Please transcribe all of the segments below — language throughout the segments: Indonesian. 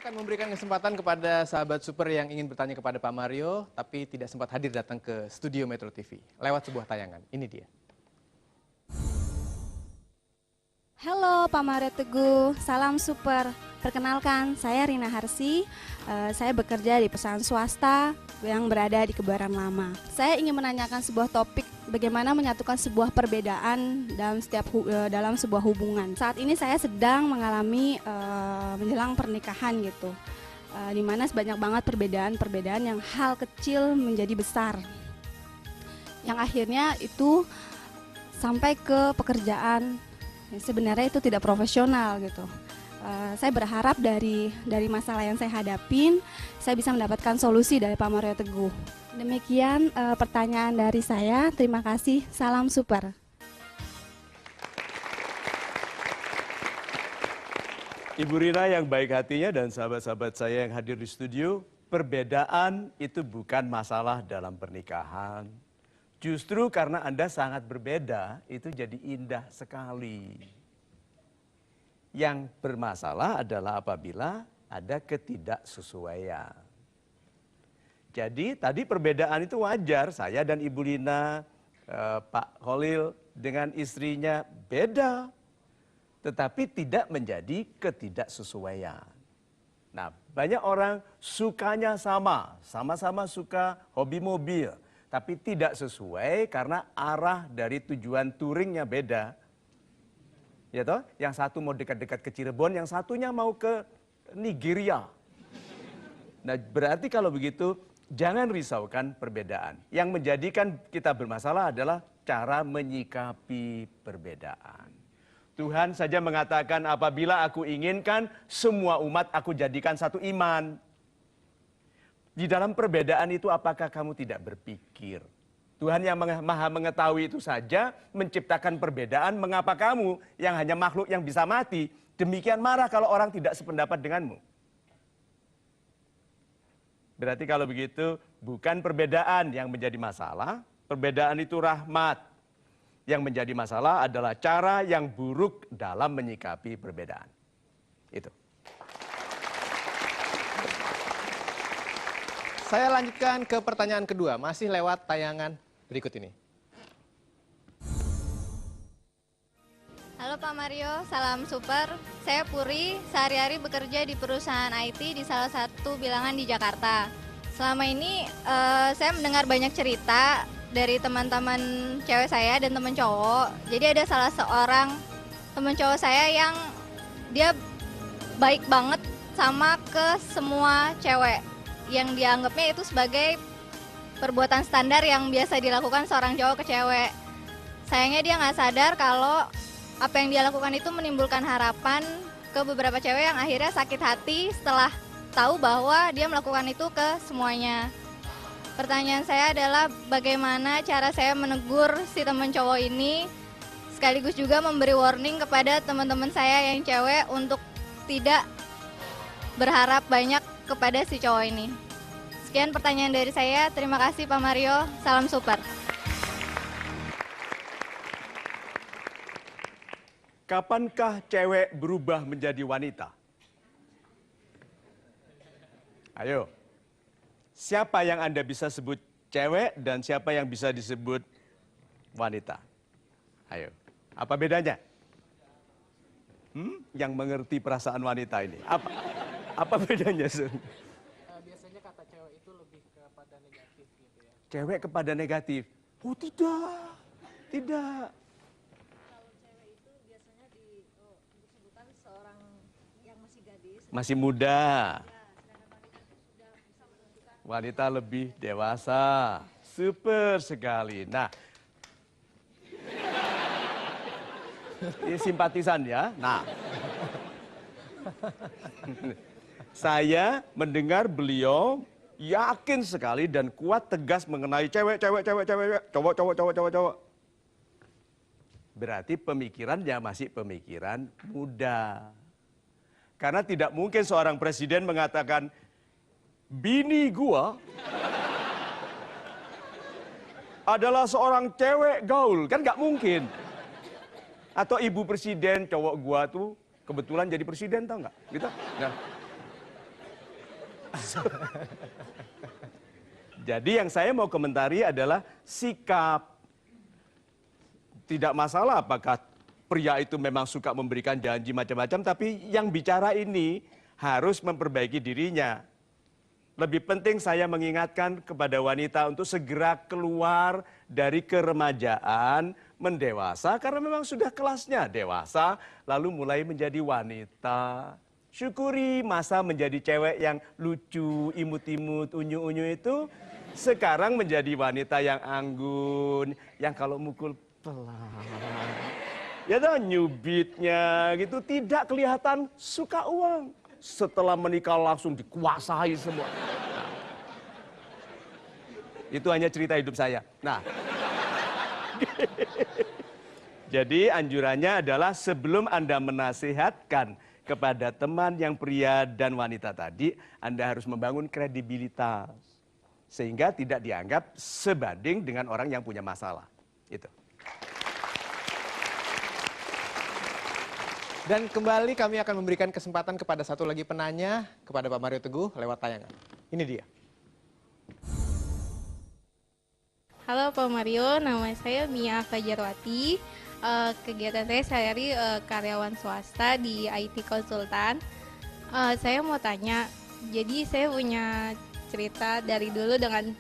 akan memberikan kesempatan kepada sahabat super yang ingin bertanya kepada Pak Mario, tapi tidak sempat hadir datang ke studio Metro TV. Lewat sebuah tayangan, ini dia. Halo Pak Mario Teguh, salam super. Perkenalkan, saya Rina Harsi, saya bekerja di perusahaan swasta yang berada di Kebayoran Lama. Saya ingin menanyakan sebuah topik bagaimana menyatukan sebuah perbedaan dalam sebuah hubungan. Saat ini saya sedang mengalami menjelang pernikahan gitu, di mana banyak banget perbedaan yang hal kecil menjadi besar, yang akhirnya itu sampai ke pekerjaan. Sebenarnya itu tidak profesional gitu. Saya berharap dari masalah yang saya hadapin, saya bisa mendapatkan solusi dari Pak Mario Teguh. Demikian pertanyaan dari saya. Terima kasih. Salam super. Ibu Rina yang baik hatinya dan sahabat-sahabat saya yang hadir di studio, perbedaan itu bukan masalah dalam pernikahan. Justru karena Anda sangat berbeda, itu jadi indah sekali. Yang bermasalah adalah apabila ada ketidaksesuaian. Jadi tadi perbedaan itu wajar, saya dan Ibu Lina, Pak Khalil dengan istrinya beda. Tetapi tidak menjadi ketidaksesuaian. Nah, banyak orang sukanya sama-sama suka hobi mobil. Tapi tidak sesuai karena arah dari tujuan touringnya beda. Ya toh, yang satu mau dekat-dekat ke Cirebon, yang satunya mau ke Nigeria. Nah, berarti kalau begitu jangan risaukan perbedaan. Yang menjadikan kita bermasalah adalah cara menyikapi perbedaan. Tuhan saja mengatakan apabila aku inginkan semua umat aku jadikan satu iman. Di dalam perbedaan itu apakah kamu tidak berpikir? Tuhan yang maha mengetahui itu saja menciptakan perbedaan, mengapa kamu yang hanya makhluk yang bisa mati, demikian marah kalau orang tidak sependapat denganmu? Berarti kalau begitu bukan perbedaan yang menjadi masalah, perbedaan itu rahmat. Yang menjadi masalah adalah cara yang buruk dalam menyikapi perbedaan. Itu. Saya lanjutkan ke pertanyaan kedua, masih lewat tayangan berikut ini. Halo Pak Mario, salam super. Saya Puri, sehari-hari bekerja di perusahaan IT di salah satu bilangan di Jakarta. Selama ini saya mendengar banyak cerita dari teman-teman cewek saya dan teman cowok. Jadi ada salah seorang teman cowok saya yang dia baik banget sama ke semua cewek. Yang dianggapnya itu sebagai perbuatan standar yang biasa dilakukan seorang cowok ke cewek. Sayangnya dia nggak sadar kalau apa yang dia lakukan itu menimbulkan harapan ke beberapa cewek yang akhirnya sakit hati setelah tahu bahwa dia melakukan itu ke semuanya. Pertanyaan saya adalah bagaimana cara saya menegur si teman cowok ini, sekaligus juga memberi warning kepada teman-teman saya yang cewek untuk tidak berharap banyak kepada si cowok ini. Sekian pertanyaan dari saya. Terima kasih Pak Mario. Salam super. Kapankah cewek berubah menjadi wanita? Ayo. Siapa yang Anda bisa sebut cewek dan siapa yang bisa disebut wanita? Ayo. Apa bedanya? Yang mengerti perasaan wanita ini. Apa bedanya, Sun? Biasanya kata cewek itu lebih kepada negatif gitu ya. Cewek kepada negatif. Oh tidak, tidak. Kalau cewek itu biasanya disebutkan seorang yang masih gadis. Masih muda. Ya, sedangkan wanita itu sudah bisa menentukan. Wanita lebih dewasa. Super sekali. Nah, ini simpatisan ya. Nah. Saya mendengar beliau yakin sekali dan kuat tegas mengenai cewek, cowok. Berarti pemikirannya masih pemikiran muda. Karena tidak mungkin seorang presiden mengatakan, bini gua adalah seorang cewek gaul. Kan nggak mungkin. Atau ibu presiden, cowok gua tuh kebetulan jadi presiden, tau nggak? Gitu. Nah, Jadi yang saya mau komentari adalah sikap. Tidak masalah apakah pria itu memang suka memberikan janji macam-macam, tapi yang bicara ini harus memperbaiki dirinya. Lebih penting saya mengingatkan kepada wanita untuk segera keluar dari keremajaan, mendewasa, karena memang sudah kelasnya dewasa, lalu mulai menjadi wanita. Syukuri masa menjadi cewek yang lucu, imut-imut, unyu-unyu itu, sekarang menjadi wanita yang anggun, yang kalau mukul pelan. Ya toh, nyubitnya gitu, tidak kelihatan suka uang. Setelah menikah langsung dikuasai semua. Nah, itu hanya cerita hidup saya. Nah, jadi anjurannya adalah sebelum Anda menasihatkan kepada teman yang pria dan wanita tadi, Anda harus membangun kredibilitas. Sehingga tidak dianggap sebanding dengan orang yang punya masalah. Itu. Dan kembali kami akan memberikan kesempatan kepada satu lagi penanya, kepada Pak Mario Teguh lewat tayangan. Ini dia. Halo Pak Mario, nama saya Mia Fajarwati. Kegiatan saya sehari-hari karyawan swasta di IT konsultan. Saya mau tanya, jadi saya punya cerita dari dulu dengan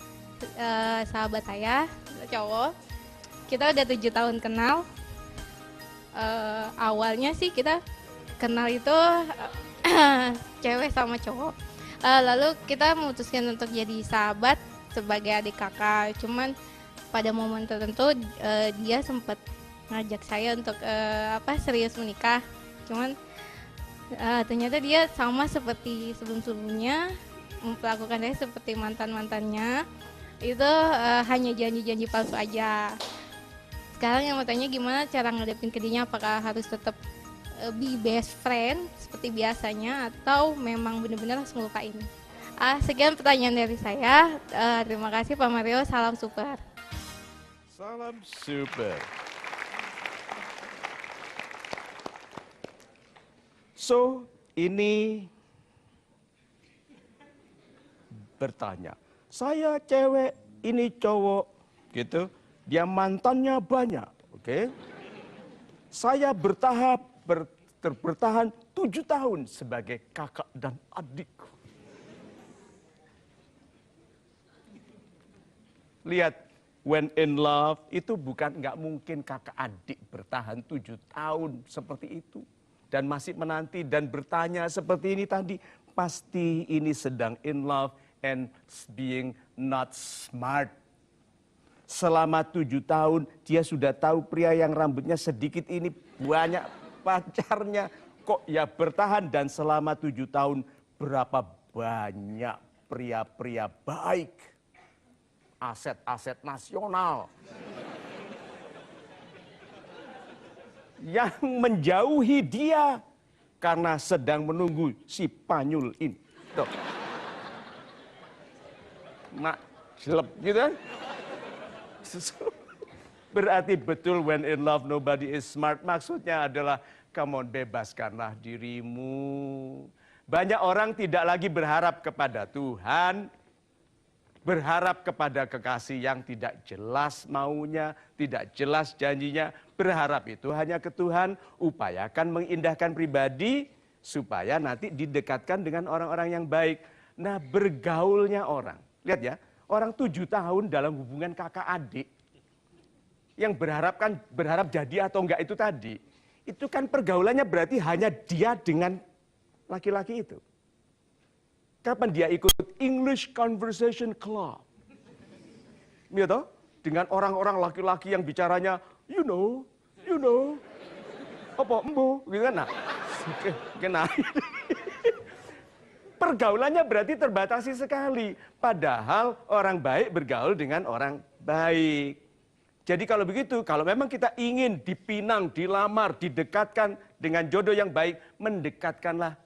sahabat saya, cowok. Kita udah 7 tahun kenal. Awalnya sih kita kenal itu cewek sama cowok. Lalu kita memutuskan untuk jadi sahabat sebagai adik kakak. Cuman pada momen tertentu dia sempat ngajak saya untuk serius menikah. Cuman ternyata dia sama seperti sebelum-sebelumnya memperlakukan saya seperti mantan-mantannya. Itu hanya janji-janji palsu aja. Sekarang yang mau tanya gimana cara ngadepin ke dianya, apakah harus tetap be best friend seperti biasanya atau memang benar-benar harus melupain. Sekian pertanyaan dari saya. Terima kasih Pak Mario, salam super. Salam super. So, ini bertanya, saya cewek, ini cowok, gitu. Dia mantannya banyak, oke? Saya bertahan 7 tahun sebagai kakak dan adik. Lihat, when in love itu nggak mungkin kakak adik bertahan 7 tahun seperti itu. Dan masih menanti dan bertanya seperti ini tadi. Pasti ini sedang in love and being not smart. Selama 7 tahun dia sudah tahu pria yang rambutnya sedikit ini banyak pacarnya. Kok ya bertahan, dan selama 7 tahun berapa banyak pria-pria baik. Aset-aset nasional. Yang menjauhi dia karena sedang menunggu si Panyul ini. Tuh. Mak, jelek gitu kan? Berarti betul when in love nobody is smart. Maksudnya adalah come on, bebaskanlah dirimu. Banyak orang tidak lagi berharap kepada Tuhan. Berharap kepada kekasih yang tidak jelas maunya, tidak jelas janjinya. Berharap itu hanya ke Tuhan. Upayakan mengindahkan pribadi supaya nanti didekatkan dengan orang-orang yang baik. Nah, bergaulnya orang. Lihat ya. Orang 7 tahun dalam hubungan kakak adik, yang berharap jadi atau enggak itu tadi, itu kan pergaulannya berarti hanya dia dengan laki-laki itu. Kapan dia ikut English Conversation Club? Ya toh? Dengan orang-orang laki-laki yang bicaranya, you know, apa embo, gitu kan? Nah, kena. Pergaulannya berarti terbatasi sekali. Padahal orang baik bergaul dengan orang baik. Jadi kalau begitu, kalau memang kita ingin dipinang, dilamar, didekatkan dengan jodoh yang baik, dekatkanlah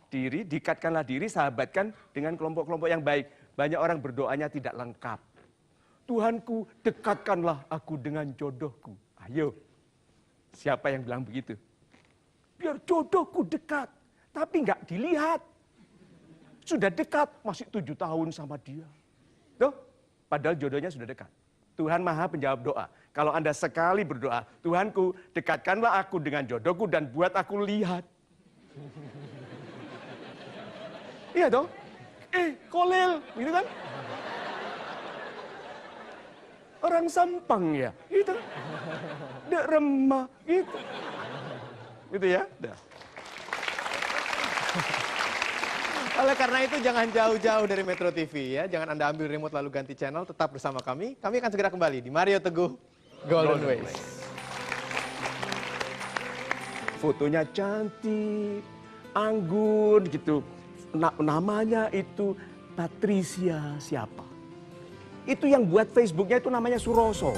diri, sahabatkan dengan kelompok-kelompok yang baik. Banyak orang berdoanya tidak lengkap. Tuhanku, dekatkanlah aku dengan jodohku. Ayo, siapa yang bilang begitu? Biar jodohku dekat, tapi nggak dilihat. sudah dekat, masih 7 tahun sama dia. Tuh, padahal jodohnya sudah dekat. Tuhan Maha penjawab doa. Kalau Anda sekali berdoa, Tuhanku dekatkanlah aku dengan jodohku dan buat aku lihat. Iya dong? Kolil, gitu kan? Orang Sampang ya, gitu. Dek remah, gitu. Gitu ya? Dah. Oleh karena itu jangan jauh-jauh dari Metro TV ya. Jangan Anda ambil remote lalu ganti channel, tetap bersama kami. Kami akan segera kembali di Mario Teguh Golden Ways. Fotonya cantik, anggun gitu. Namanya itu Patricia siapa? Itu yang buat Facebooknya itu namanya Suroso.